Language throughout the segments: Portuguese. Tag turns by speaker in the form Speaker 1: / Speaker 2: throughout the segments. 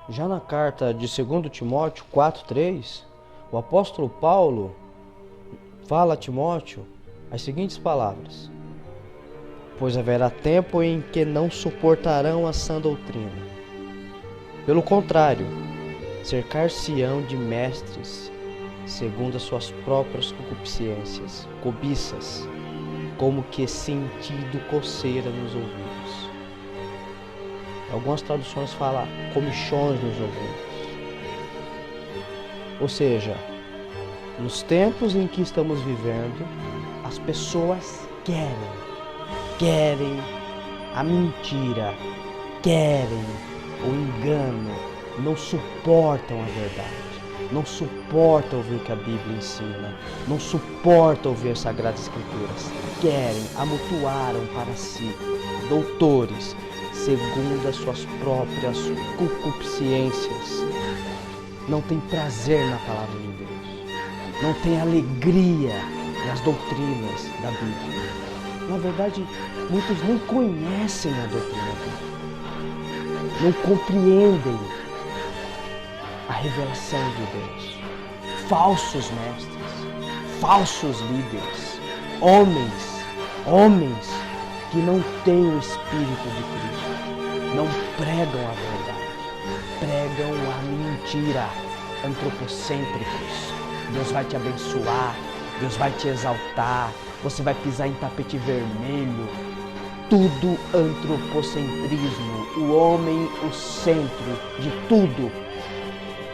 Speaker 1: Já na carta de 2 Timóteo 4:3, o apóstolo Paulo fala a Timóteo as seguintes palavras: pois haverá tempo em que não suportarão a sã doutrina. Pelo contrário, cercar-se-ão de mestres, segundo as suas próprias concupiscências, cobiças, como que sentindo coceira nos ouvidos. Algumas traduções falam comichões nos ouvidos. Ou seja, nos tempos em que estamos vivendo, as pessoas querem a mentira, querem o engano, não suportam a verdade, não suportam ouvir o que a Bíblia ensina, não suportam ouvir as Sagradas Escrituras, querem, amontoaram para si doutores, segundo as suas próprias concupiscências. Não tem prazer na palavra de Deus, não tem alegria nas doutrinas da Bíblia. Na verdade, muitos nem conhecem a doutrina bíblica, não compreendem a revelação de Deus. Falsos mestres, falsos líderes, homens que não têm o Espírito de Cristo, não pregam a verdade, pregam a mentira, antropocêntricos. Deus vai te abençoar, Deus vai te exaltar, você vai pisar em tapete vermelho. Tudo antropocentrismo, o homem o centro de tudo.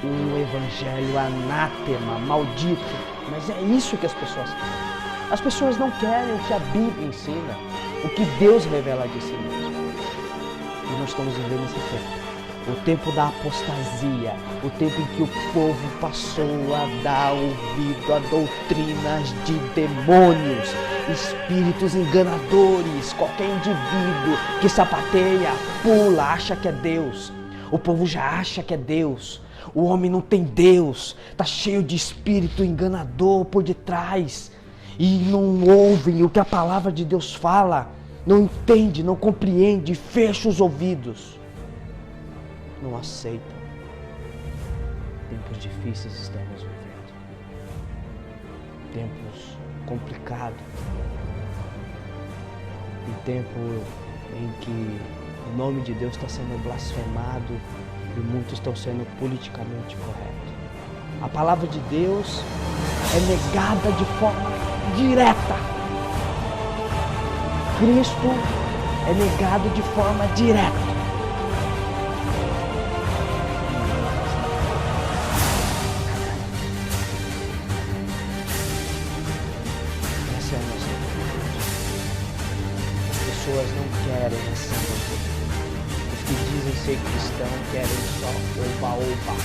Speaker 1: Um evangelho anátema, maldito. Mas é isso que as pessoas querem. As pessoas não querem o que a Bíblia ensina, o que Deus revela de si mesmo. E nós estamos vivendo esse tempo. O tempo da apostasia, o tempo em que o povo passou a dar ouvido a doutrinas de demônios, espíritos enganadores. Qualquer indivíduo que sapateia, pula, acha que é Deus. O povo já acha que é Deus. O homem não tem Deus, está cheio de espírito enganador por detrás. E não ouvem o que a palavra de Deus fala, não entende, não compreende, fecha os ouvidos. Não aceitam. Tempos difíceis estamos vivendo. Tempos complicados. Um tempo em que o nome de Deus está sendo blasfemado e muitos estão sendo politicamente corretos. A palavra de Deus é negada de forma direta. Cristo é negado de forma direta. As pessoas não querem essa doutrina. Os que dizem ser cristão querem só oba-oba,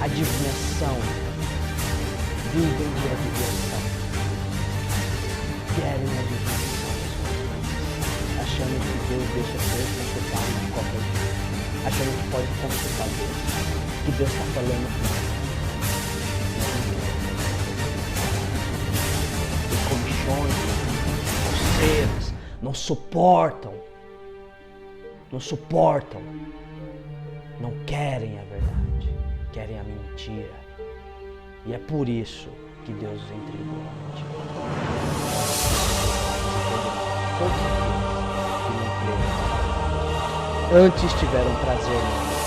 Speaker 1: adivinhação, vivem de adivinhação, querem adivinhação, achando que Deus deixa ser consultado de qualquer jeito, achando que pode consultar Deus, que Deus está falando com ele. Os comichões, coceiras, não suportam, não querem a verdade, querem a mentira. E é por isso que Deus os entregou à mentira. Todos aqueles que não creram antes tiveram prazer na mentira.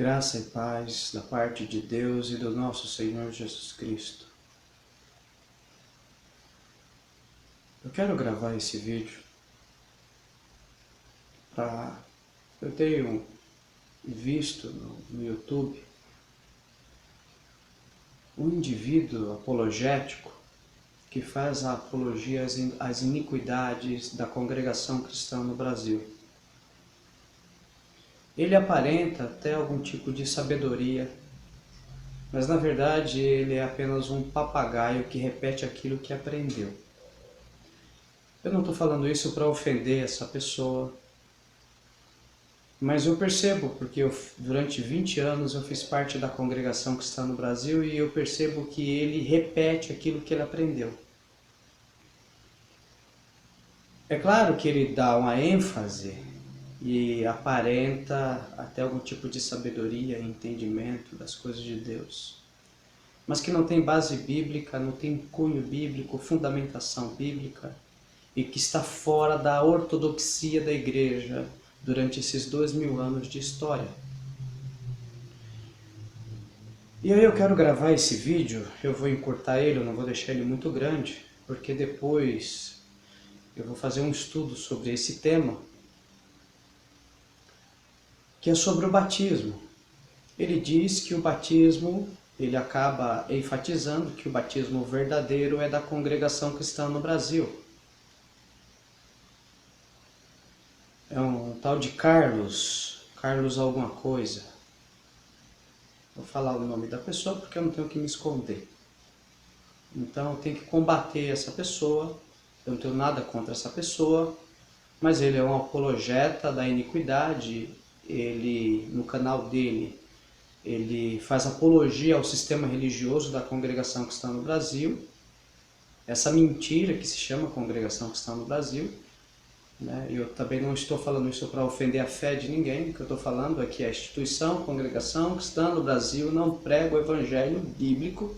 Speaker 2: Graça e paz da parte de Deus e do nosso Senhor Jesus Cristo. Eu quero gravar esse vídeo eu tenho visto no YouTube um indivíduo apologético que faz a apologia às iniquidades da congregação cristã no Brasil. Ele aparenta até algum tipo de sabedoria, mas na verdade ele é apenas um papagaio que repete aquilo que aprendeu. Eu não estou falando isso para ofender essa pessoa, mas eu percebo, porque durante 20 anos eu fiz parte da congregação cristã no Brasil e eu percebo que ele repete aquilo que ele aprendeu. É claro que ele dá uma ênfase e aparenta até algum tipo de sabedoria e entendimento das coisas de Deus, mas que não tem base bíblica, não tem cunho bíblico, fundamentação bíblica, e que está fora da ortodoxia da igreja durante esses 2000 anos de história. E aí eu quero gravar esse vídeo, eu vou encurtar ele, eu não vou deixar ele muito grande, porque depois eu vou fazer um estudo sobre esse tema, que é sobre o batismo. Ele diz que o batismo, ele acaba enfatizando que o batismo verdadeiro é da congregação cristã no Brasil. É um tal de Carlos alguma coisa. Vou falar o nome da pessoa porque eu não tenho que me esconder. Então eu tenho que combater essa pessoa, eu não tenho nada contra essa pessoa, mas ele é um apologeta da iniquidade, ele, no canal dele, ele faz apologia ao sistema religioso da congregação cristã no Brasil, essa mentira que se chama congregação cristã no Brasil. Eu também não estou falando isso para ofender a fé de ninguém, o que eu estou falando é que a instituição, a congregação cristã no Brasil não prega o evangelho bíblico,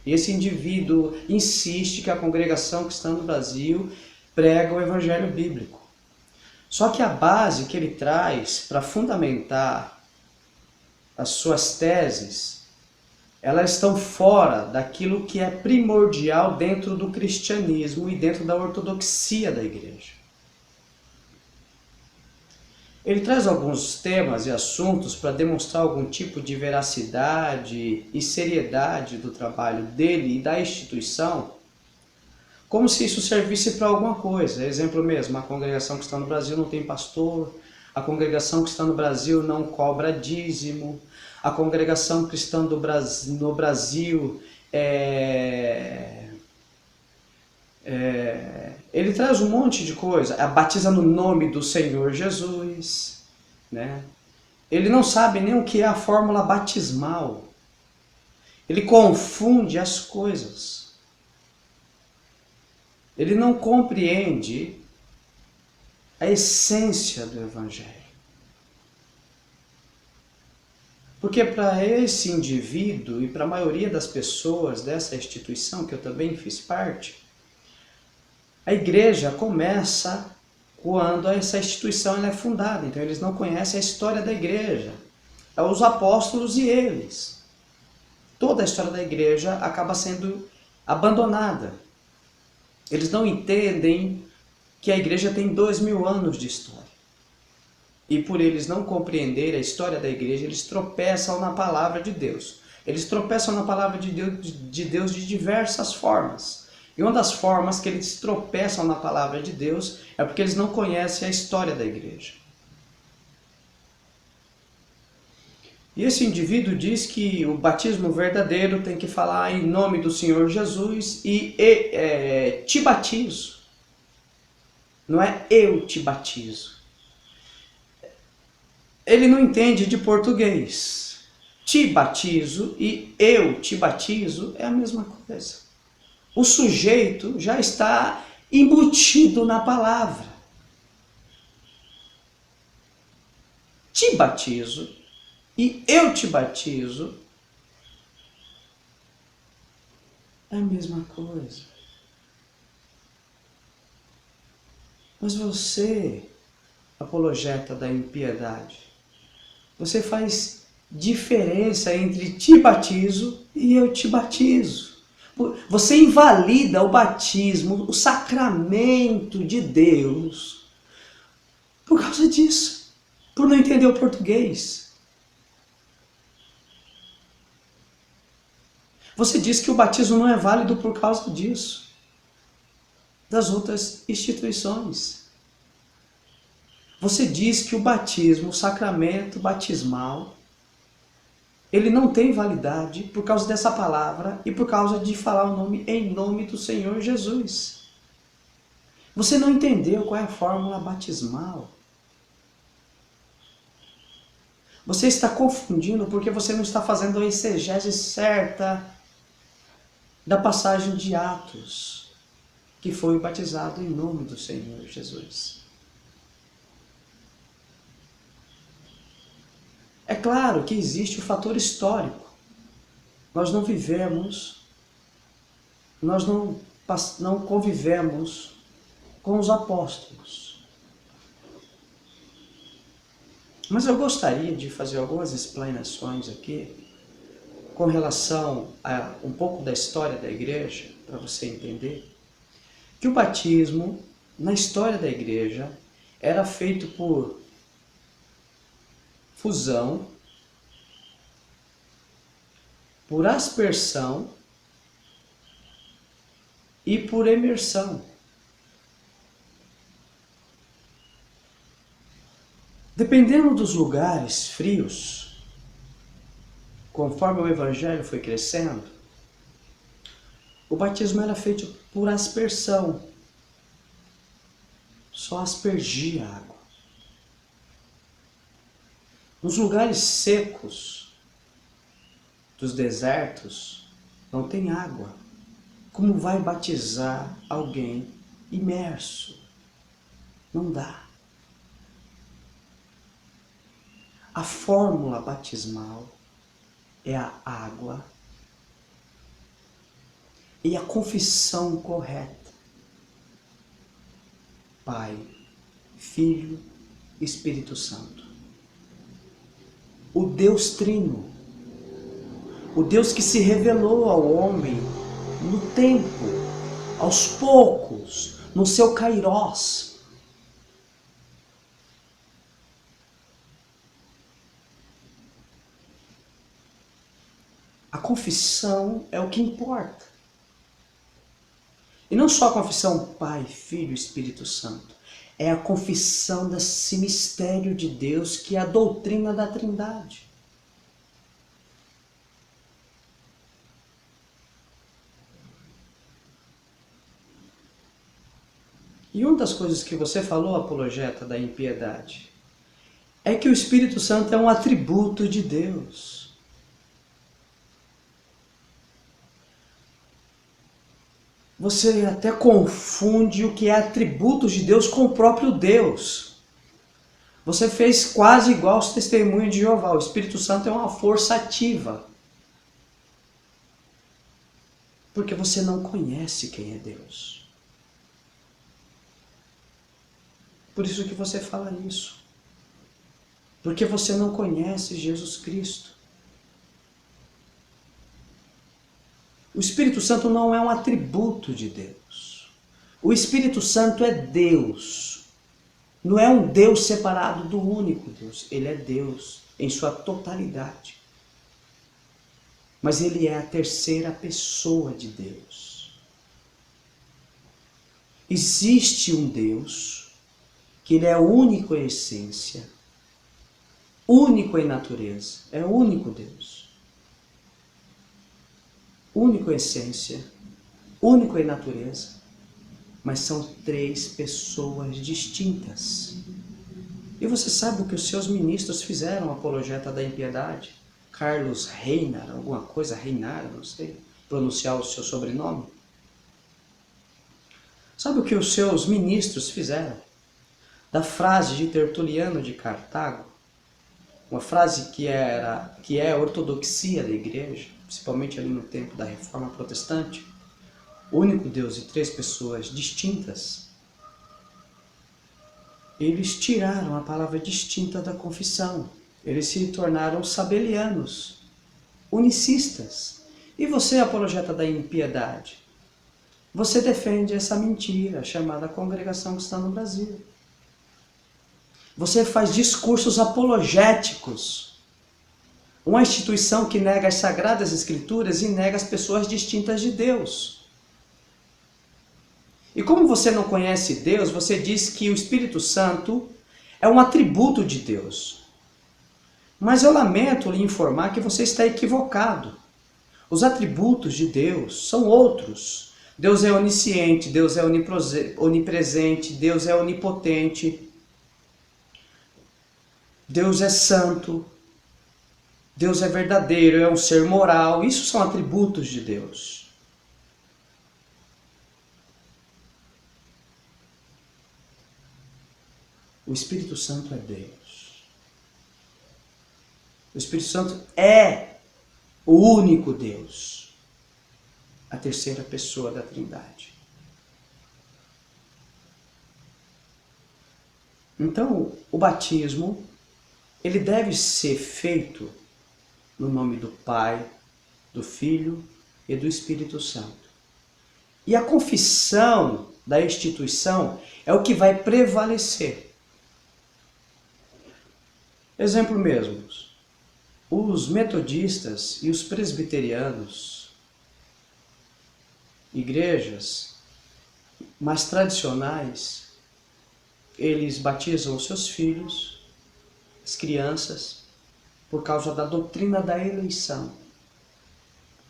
Speaker 2: e esse indivíduo insiste que a congregação cristã no Brasil prega o evangelho bíblico. Só que a base que ele traz para fundamentar as suas teses, elas estão fora daquilo que é primordial dentro do cristianismo e dentro da ortodoxia da igreja. Ele traz alguns temas e assuntos para demonstrar algum tipo de veracidade e seriedade do trabalho dele e da instituição, como se isso servisse para alguma coisa. Exemplo mesmo, a congregação cristã no Brasil não tem pastor, a congregação cristã no Brasil não cobra dízimo, a congregação cristã no Brasil ele traz um monte de coisa, batiza no nome do Senhor Jesus, né? Ele não sabe nem o que é a fórmula batismal, ele confunde as coisas, ele não compreende a essência do Evangelho. Porque para esse indivíduo e para a maioria das pessoas dessa instituição, que eu também fiz parte, a igreja começa quando essa instituição é fundada. Então eles não conhecem a história da igreja. É os apóstolos e eles. Toda a história da igreja acaba sendo abandonada. Eles não entendem que a igreja tem 2000 anos de história. E por eles não compreenderem a história da igreja, eles tropeçam na palavra de Deus. Eles tropeçam na palavra de Deus de diversas formas. E uma das formas que eles tropeçam na palavra de Deus é porque eles não conhecem a história da igreja. E esse indivíduo diz que o batismo verdadeiro tem que falar em nome do Senhor Jesus e te batizo. Não é eu te batizo. Ele não entende de português. Te batizo e eu te batizo é a mesma coisa. O sujeito já está embutido na palavra. Te batizo e eu te batizo é a mesma coisa. Mas você, apologeta da impiedade, você faz diferença entre te batizo e eu te batizo. Você invalida o batismo, o sacramento de Deus, por causa disso, por não entender o português. Você diz que o batismo não é válido por causa disso, das outras instituições. Você diz que o batismo, o sacramento batismal, ele não tem validade por causa dessa palavra e por causa de falar o nome em nome do Senhor Jesus. Você não entendeu qual é a fórmula batismal. Você está confundindo porque você não está fazendo a exegese certa da passagem de Atos, que foi batizado em nome do Senhor Jesus. É claro que existe o fator histórico. Nós não vivemos, nós não convivemos com os apóstolos. Mas eu gostaria de fazer algumas explanações aqui com relação a um pouco da história da igreja, para você entender que o batismo, na história da igreja, era feito por fusão, por aspersão e por imersão. Dependendo dos lugares frios, conforme o evangelho foi crescendo, o batismo era feito por aspersão, só aspergia a água. Nos lugares secos dos desertos não tem água. Como vai batizar alguém imerso? Não dá. A fórmula batismal é a água e a confissão correta. Pai, Filho, Espírito Santo. O Deus Trino, o Deus que se revelou ao homem no tempo, aos poucos, no seu kairós. A confissão é o que importa. E não só a confissão Pai, Filho, Espírito Santo. É a confissão desse mistério de Deus que é a doutrina da Trindade. E uma das coisas que você falou, apologeta da impiedade, é que o Espírito Santo é um atributo de Deus. Você até confunde o que é atributos de Deus com o próprio Deus. Você fez quase igual aos testemunhos de Jeová. O Espírito Santo é uma força ativa. Porque você não conhece quem é Deus. Por isso que você fala isso. Porque você não conhece Jesus Cristo. O Espírito Santo não é um atributo de Deus. O Espírito Santo é Deus. Não é um Deus separado do único Deus. Ele é Deus em sua totalidade. Mas ele é a terceira pessoa de Deus. Existe um Deus que ele é único em essência, único em natureza. É o único Deus. Único em essência, único em natureza, mas são três pessoas distintas. E você sabe o que os seus ministros fizeram, apologeta da impiedade? Carlos Reinar, alguma coisa, Reinar, não sei pronunciar o seu sobrenome. Sabe o que os seus ministros fizeram? Da frase de Tertuliano de Cartago, uma frase que é a ortodoxia da igreja, principalmente ali no tempo da Reforma Protestante, o único Deus e três pessoas distintas, eles tiraram a palavra distinta da confissão. Eles se tornaram sabelianos, unicistas. E você, apologeta da impiedade? Você defende essa mentira chamada Congregação Cristã no Brasil. Você faz discursos apologéticos. Uma instituição que nega as Sagradas Escrituras e nega as pessoas distintas de Deus. E como você não conhece Deus, você diz que o Espírito Santo é um atributo de Deus. Mas eu lamento lhe informar que você está equivocado. Os atributos de Deus são outros. Deus é onisciente, Deus é onipresente, Deus é onipotente, Deus é santo, Deus é verdadeiro, é um ser moral. Isso são atributos de Deus. O Espírito Santo é Deus. O Espírito Santo é o único Deus. A terceira pessoa da Trindade. Então, o batismo, ele deve ser feito no nome do Pai, do Filho e do Espírito Santo. E a confissão da instituição é o que vai prevalecer. Exemplo mesmo, os metodistas e os presbiterianos, igrejas mais tradicionais, eles batizam os seus filhos, as crianças, por causa da doutrina da eleição.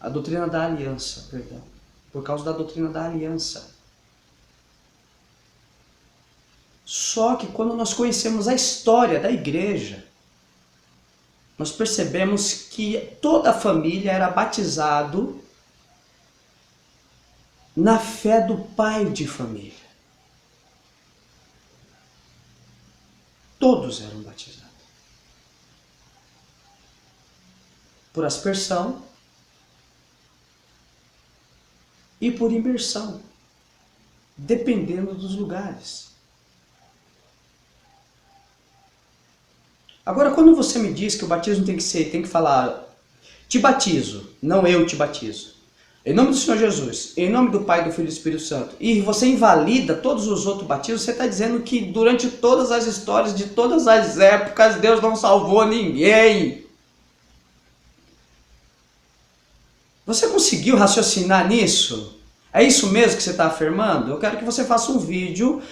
Speaker 2: A doutrina da aliança, perdão. Por causa da doutrina da aliança. Só que quando nós conhecemos a história da igreja, nós percebemos que toda a família era batizado na fé do pai de família. Todos eram batizados. Por aspersão e por imersão, dependendo dos lugares. Agora, quando você me diz que o batismo tem que falar, te batizo, não eu te batizo. Em nome do Senhor Jesus, em nome do Pai, do Filho e do Espírito Santo, e você invalida todos os outros batismos, você está dizendo que durante todas as histórias, de todas as épocas, Deus não salvou ninguém. Você conseguiu raciocinar nisso? É isso mesmo que você está afirmando? Eu quero que você faça um vídeo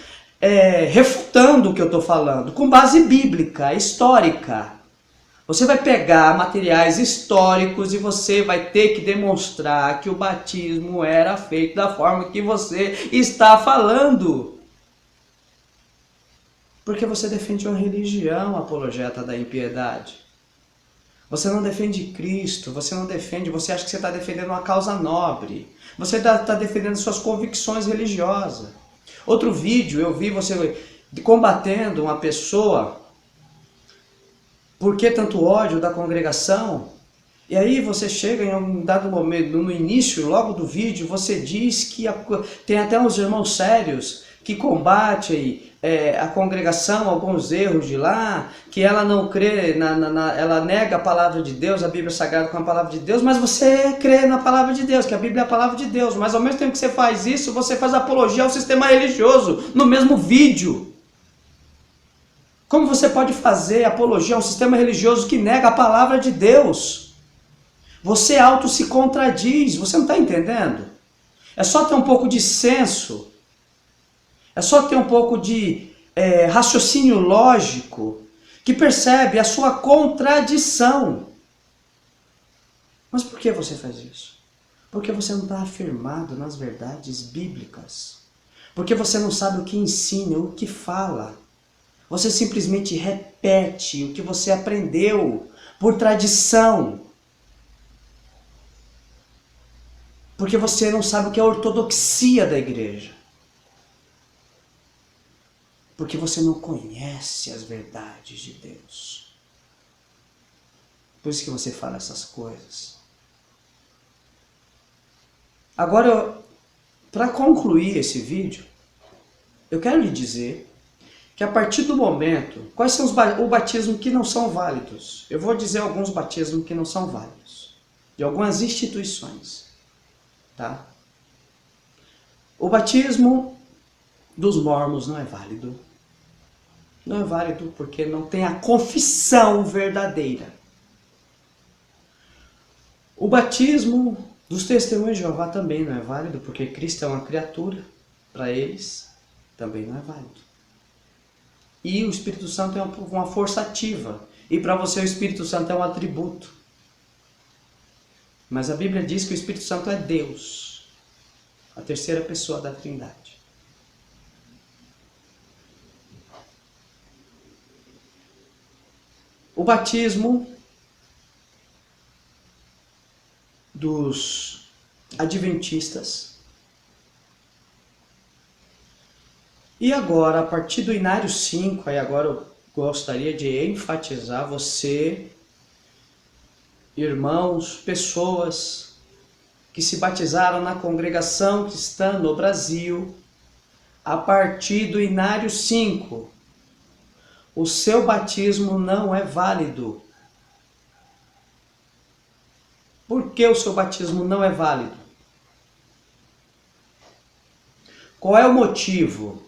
Speaker 2: refutando o que eu estou falando, com base bíblica, histórica. Você vai pegar materiais históricos e você vai ter que demonstrar que o batismo era feito da forma que você está falando. Porque você defende uma religião, apologeta da impiedade. Você não defende Cristo, você acha que você está defendendo uma causa nobre. Você está defendendo suas convicções religiosas. Outro vídeo eu vi você combatendo uma pessoa. Por que tanto ódio da congregação? E aí você chega em um dado momento, no início, logo do vídeo, você diz que tem até uns irmãos sérios que combatem a congregação, alguns erros de lá, que ela não crê, ela nega a palavra de Deus, a Bíblia Sagrada com a palavra de Deus, mas você crê na palavra de Deus, que a Bíblia é a palavra de Deus, mas ao mesmo tempo que você faz isso, você faz apologia ao sistema religioso, no mesmo vídeo. Como você pode fazer apologia a um sistema religioso que nega a palavra de Deus? Você auto se contradiz, você não está entendendo? É só ter um pouco de senso, é só ter um pouco de raciocínio lógico, que percebe a sua contradição. Mas por que você faz isso? Porque você não está afirmado nas verdades bíblicas. Porque você não sabe o que ensina, o que fala. Você simplesmente repete o que você aprendeu por tradição. Porque você não sabe o que é a ortodoxia da igreja. Porque você não conhece as verdades de Deus. Por isso que você fala essas coisas. Agora, para concluir esse vídeo, eu quero lhe dizer que que a partir do momento, quais são o batismo que não são válidos? Eu vou dizer alguns batismos que não são válidos, de algumas instituições, tá? O batismo dos mormons não é válido. Não é válido porque não tem a confissão verdadeira. O batismo dos testemunhos de Jeová também não é válido, porque Cristo é uma criatura, para eles também não é válido. E o Espírito Santo é uma força ativa, e para você o Espírito Santo é um atributo. Mas a Bíblia diz que o Espírito Santo é Deus, a terceira pessoa da Trindade. O batismo dos adventistas. E agora, a partir do Inário 5, aí agora eu gostaria de enfatizar você, irmãos, pessoas que se batizaram na congregação cristã no Brasil, a partir do Inário 5, o seu batismo não é válido. Por que o seu batismo não é válido? Qual é o motivo?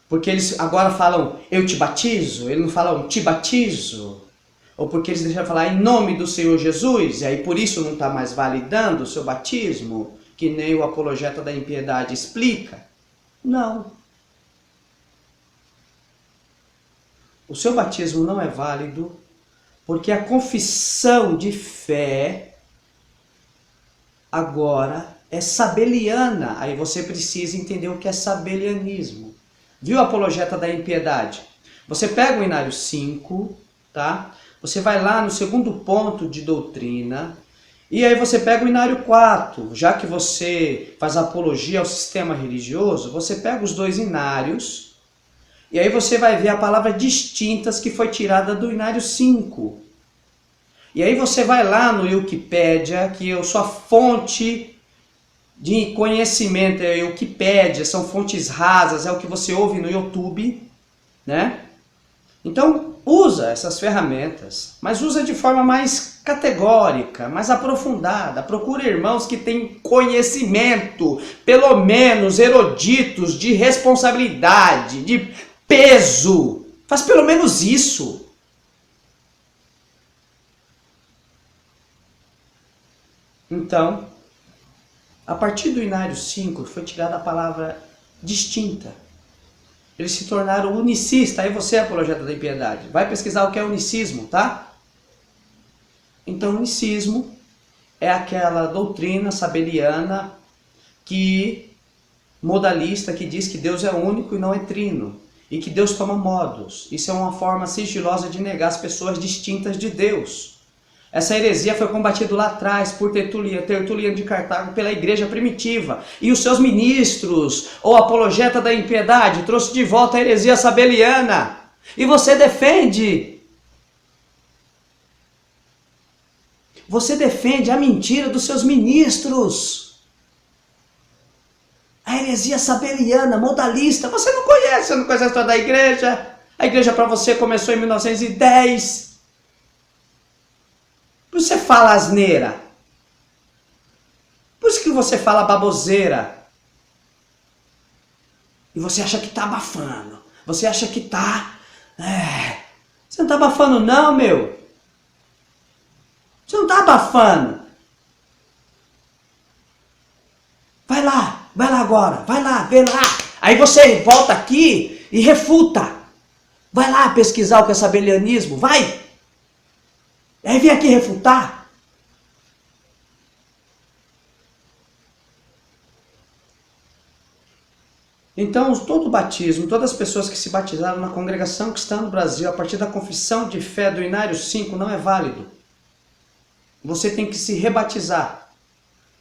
Speaker 2: Porque eles agora falam, eu te batizo, eles não falam, te batizo. Ou porque eles deixam de falar em nome do Senhor Jesus, e aí por isso não está mais validando o seu batismo, que nem o apologeta da impiedade explica? Não. O seu batismo não é válido porque a confissão de fé agora é sabeliana. Aí você precisa entender o que é sabelianismo. Viu a apologeta da impiedade? Você pega o Inário 5, tá? Você vai lá no segundo ponto de doutrina, e aí você pega o Inário 4, já que você faz apologia ao sistema religioso, você pega os dois inários, e aí você vai ver a palavra distintas que foi tirada do Inário 5. E aí você vai lá no Wikipédia, que eu sou a fonte de conhecimento, é Wikipédia, são fontes rasas, é o que você ouve no YouTube, né? Então, usa essas ferramentas, mas usa de forma mais categórica, mais aprofundada. Procura irmãos que têm conhecimento, pelo menos eruditos, de responsabilidade, de peso. Faz pelo menos isso. Então, a partir do Inário 5 foi tirada a palavra distinta. Eles se tornaram unicistas. Aí você é apologeta da impiedade. Vai pesquisar o que é unicismo, tá? Então, unicismo é aquela doutrina sabeliana modalista que diz que Deus é único e não é trino. E que Deus toma modos. Isso é uma forma sigilosa de negar as pessoas distintas de Deus. Essa heresia foi combatida lá atrás por Tertuliano de Cartago, pela igreja primitiva. E os seus ministros, ou apologeta da impiedade, trouxe de volta a heresia sabeliana. E você defende. Você defende a mentira dos seus ministros. A heresia sabeliana, modalista. Você não conhece a história da igreja. A igreja para você começou em 1910. Por isso você fala asneira. Por isso que você fala baboseira. E você acha que tá abafando. Você acha que tá... Você não tá abafando não, meu. Você não tá abafando. Vai lá agora. Vai lá, vê lá. Aí você volta aqui e refuta. Vai lá pesquisar o que é sabelianismo. Vai. Aí vem aqui refutar. Então, todo batismo, todas as pessoas que se batizaram na congregação cristã no Brasil, a partir da confissão de fé do Inário 5, não é válido. Você tem que se rebatizar.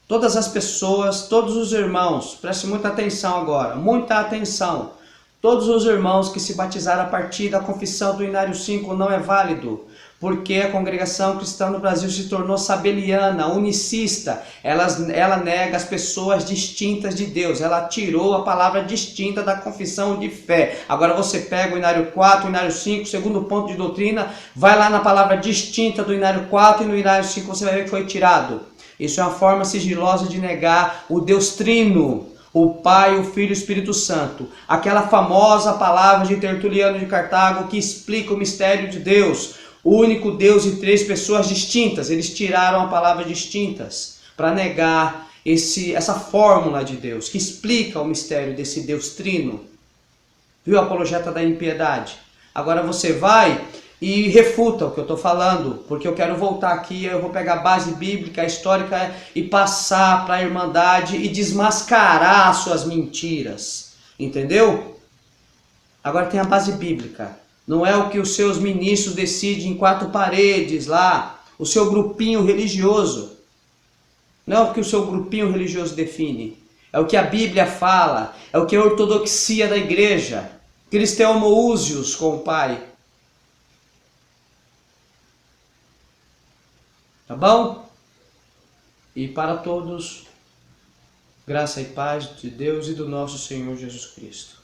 Speaker 2: Todas as pessoas, todos os irmãos, preste muita atenção agora, muita atenção. Todos os irmãos que se batizaram a partir da confissão do Inário 5 não é válido. Porque a congregação cristã no Brasil se tornou sabeliana, unicista. Ela nega as pessoas distintas de Deus. Ela tirou a palavra distinta da confissão de fé. Agora você pega o Inário 4, o Inário 5, segundo ponto de doutrina, vai lá na palavra distinta do Inário 4 e no Inário 5 você vai ver que foi tirado. Isso é uma forma sigilosa de negar o Deus Trino, o Pai, o Filho e o Espírito Santo. Aquela famosa palavra de Tertuliano de Cartago que explica o mistério de Deus. O único Deus e três pessoas distintas. Eles tiraram a palavra distintas para negar essa fórmula de Deus que explica o mistério desse Deus Trino. Viu a apologeta da impiedade? Agora você vai e refuta o que eu estou falando, porque eu quero voltar aqui, eu vou pegar a base bíblica, histórica e passar para a Irmandade e desmascarar suas mentiras. Entendeu? Agora tem a base bíblica. Não é o que os seus ministros decidem em quatro paredes lá, o seu grupinho religioso. Não é o que o seu grupinho religioso define. É o que a Bíblia fala, é o que a ortodoxia da igreja. Cristeomousios com o Pai. Tá bom? E para todos, graça e paz de Deus e do nosso Senhor Jesus Cristo.